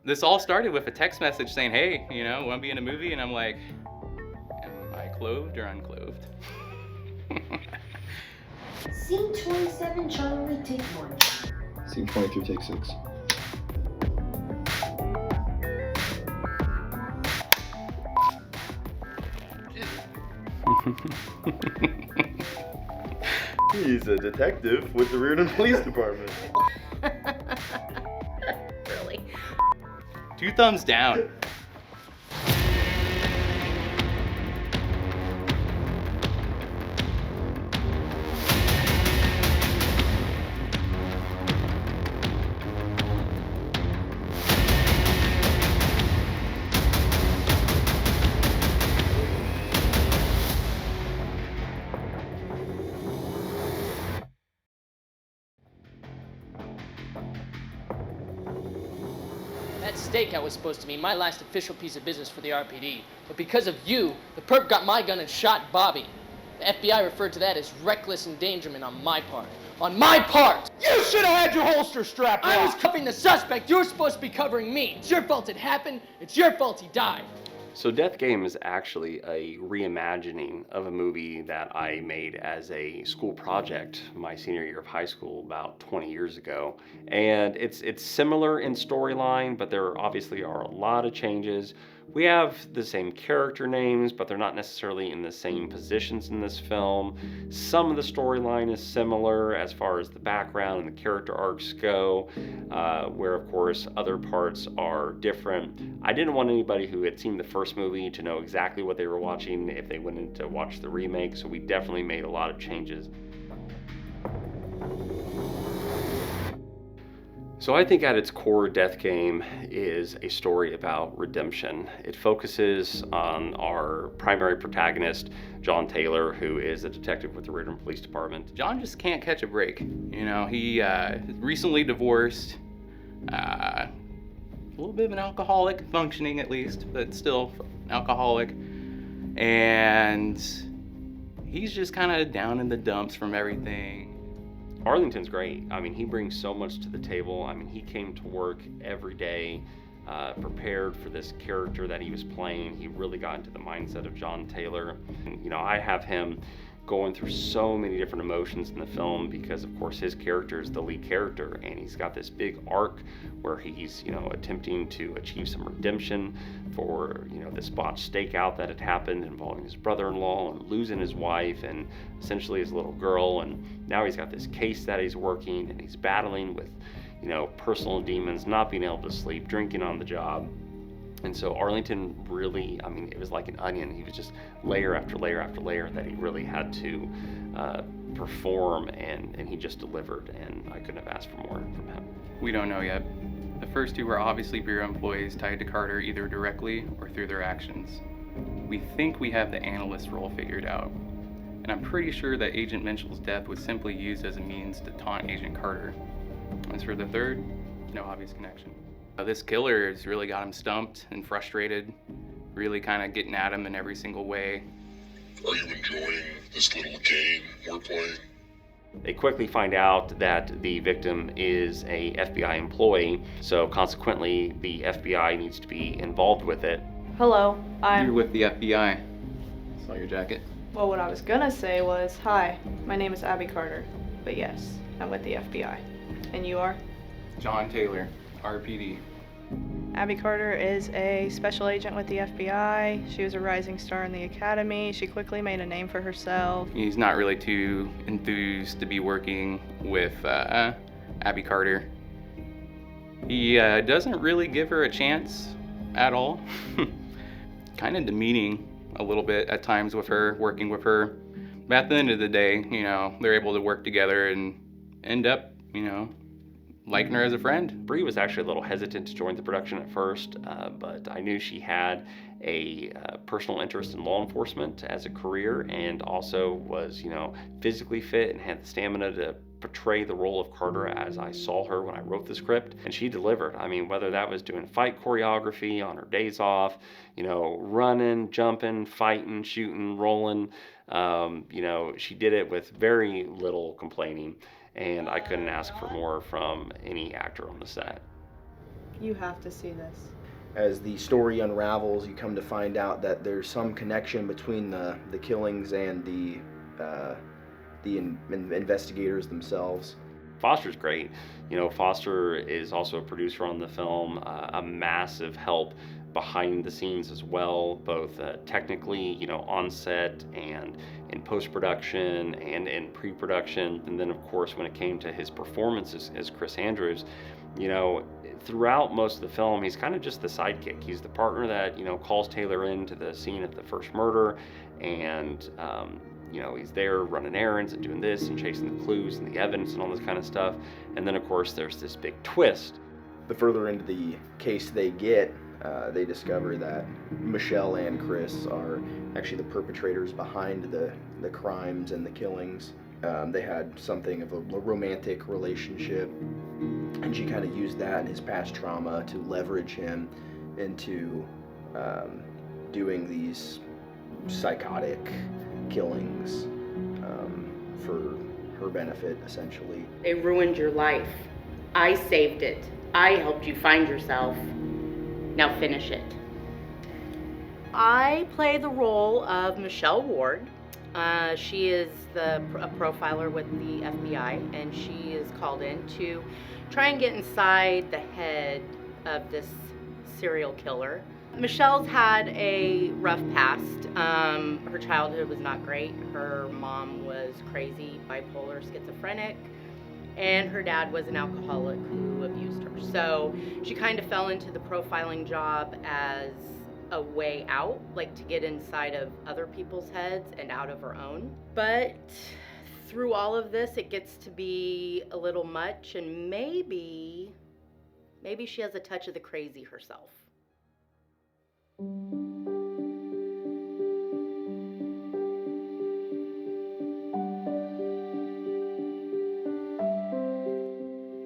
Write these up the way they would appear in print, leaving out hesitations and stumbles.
This all started with a text message saying, hey, want to be in a movie? And I'm like, am I clothed or unclothed? Scene 27, Charlie, take 1. Scene 23, take 6. He's a detective with the Reardon Police Department. Really? 2 thumbs down. That stakeout was supposed to be my last official piece of business for the RPD, but because of you, the perp got my gun and shot Bobby. The FBI referred to that as reckless endangerment on my part. On my part! You should have had your holster strapped I on. was covering the suspect. You were supposed to be covering me. It's your fault it happened. It's your fault he died. So Deathgame is actually a reimagining of a movie that I made as a school project my senior year of high school about 20 years ago. And it's similar in storyline, but there obviously are a lot of changes. We have the same character names, but they're not necessarily in the same positions in this film. Some of the storyline is similar as far as the background and the character arcs go, where of course other parts are different. I didn't want anybody who had seen the first movie to know exactly what they were watching if they went in to watch the remake, so we definitely made a lot of changes. So I think at its core, Deathgame is a story about redemption. It focuses on our primary protagonist, John Taylor, who is a detective with the Reardon Police Department. John just can't catch a break. He recently divorced, a little bit of an alcoholic, functioning at least, but still alcoholic. And he's just kind of down in the dumps from everything. Arlington's great. I mean, he brings so much to the table. I mean, he came to work every day, prepared for this character that he was playing. He really got into the mindset of John Taylor. And, I have him going through so many different emotions in the film because, of course, his character is the lead character, and he's got this big arc where he's, attempting to achieve some redemption for, this botched stakeout that had happened involving his brother-in-law and losing his wife and essentially his little girl. And now he's got this case that he's working, and he's battling with, personal demons, not being able to sleep, drinking on the job. And so Arlington really, it was like an onion. He was just layer after layer after layer that he really had to perform, and he just delivered, and I couldn't have asked for more from him. We don't know yet. The first 2 were obviously Bureau employees tied to Carter either directly or through their actions. We think we have the analyst role figured out, and I'm pretty sure that Agent Mitchell's death was simply used as a means to taunt Agent Carter. As for the 3rd, no obvious connection. This killer has really got him stumped and frustrated, really kind of getting at him in every single way. Are you enjoying this little game we're playing? They quickly find out that the victim is a FBI employee, so consequently the FBI needs to be involved with it. Hello, You're with the FBI. Saw your jacket. Well, what I was gonna say was, hi, my name is Abby Carter. But yes, I'm with the FBI. And you are? John Taylor, RPD. Abby Carter is a special agent with the FBI. She was a rising star in the academy. She quickly made a name for herself. He's not really too enthused to be working with Abby Carter. He doesn't really give her a chance at all. Kind of demeaning a little bit at times with her, working with her. But at the end of the day, they're able to work together and end up, liking her as a friend. Bree was actually a little hesitant to join the production at first, but I knew she had a personal interest in law enforcement as a career, and also was, physically fit and had the stamina to portray the role of Carter as I saw her when I wrote the script, and she delivered. Whether that was doing fight choreography on her days off, running, jumping, fighting, shooting, rolling, she did it with very little complaining. And I couldn't ask for more from any actor on the set. You have to see this. As the story unravels, you come to find out that there's some connection between the killings and the investigators themselves. Foster's great. You know, Foster is also a producer on the film, a massive help behind the scenes as well, both technically, you know, on set and in post-production and in pre-production. And then, of course, when it came to his performance as Chris Andrews, you know, throughout most of the film, he's kind of just the sidekick. He's the partner that, you know, calls Taylor into the scene of the first murder, and you know, he's there running errands and doing this and chasing the clues and the evidence and all this kind of stuff. And then, of course, there's this big twist. The further into the case they get, they discover that Michelle and Chris are actually the perpetrators behind the crimes and the killings. They had something of a romantic relationship, and she kind of used that and his past trauma to leverage him into doing these psychotic killings for her benefit, essentially. They ruined your life. I saved it. I helped you find yourself. Now finish it. I play the role of Michelle Ward. She is a profiler with the FBI, and she is called in to try and get inside the head of this serial killer. Michelle's had a rough past. Her childhood was not great. Her mom was crazy, bipolar, schizophrenic, and her dad was an alcoholic who abused her. So she kind of fell into the profiling job as a way out, like to get inside of other people's heads and out of her own. But through all of this, it gets to be a little much, and maybe she has a touch of the crazy herself.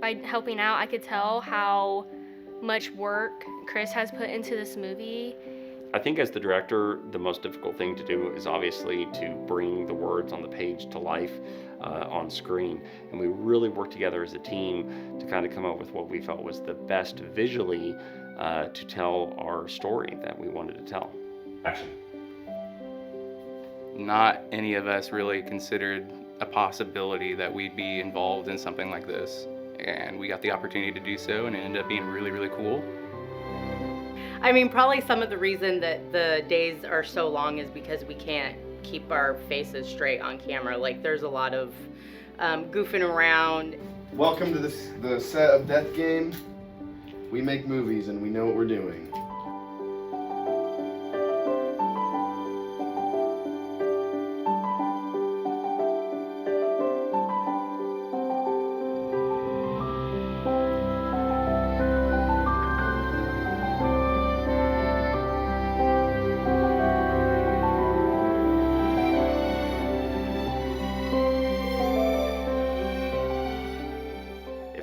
By helping out, I could tell how much work Chris has put into this movie. I think as the director, the most difficult thing to do is obviously to bring the words on the page to life on screen. And we really worked together as a team to kind of come up with what we felt was the best visually to tell our story that we wanted to tell. Action. Not any of us really considered a possibility that we'd be involved in something like this. And we got the opportunity to do so, and it ended up being really, really cool. I mean, probably some of the reason that the days are so long is because we can't keep our faces straight on camera. Like, there's a lot of goofing around. Welcome to the set of Deathgame. We make movies and we know what we're doing.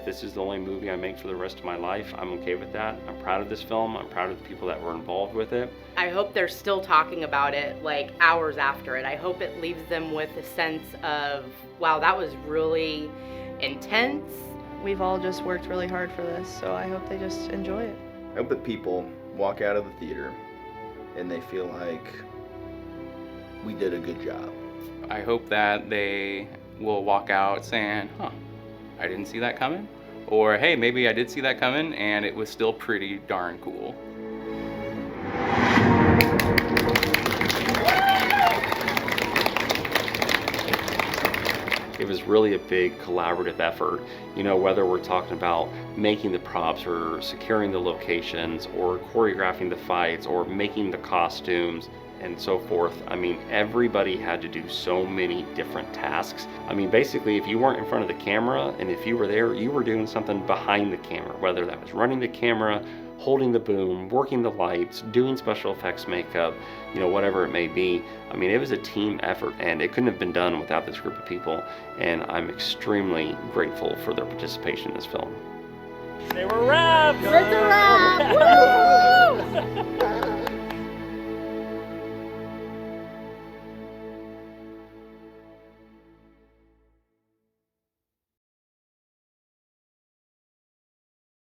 This is the only movie I make for the rest of my life. I'm okay with that. I'm proud of this film. I'm proud of the people that were involved with it. I hope they're still talking about it like hours after it. I hope it leaves them with a sense of, wow, that was really intense. We've all just worked really hard for this, so I hope they just enjoy it. I hope that people walk out of the theater and they feel like we did a good job. I hope that they will walk out saying, huh, I didn't see that coming. Or, hey, maybe I did see that coming and it was still pretty darn cool. It was really a big collaborative effort, you know, whether we're talking about making the props or securing the locations or choreographing the fights or making the costumes and so forth. I mean, everybody had to do so many different tasks. I mean, basically, if you weren't in front of the camera and if you were there, you were doing something behind the camera, whether that was running the camera, holding the boom, working the lights, doing special effects makeup, you know, whatever it may be. I mean, it was a team effort and it couldn't have been done without this group of people. And I'm extremely grateful for their participation in this film. They were wrapped! It's a wrap! Woo!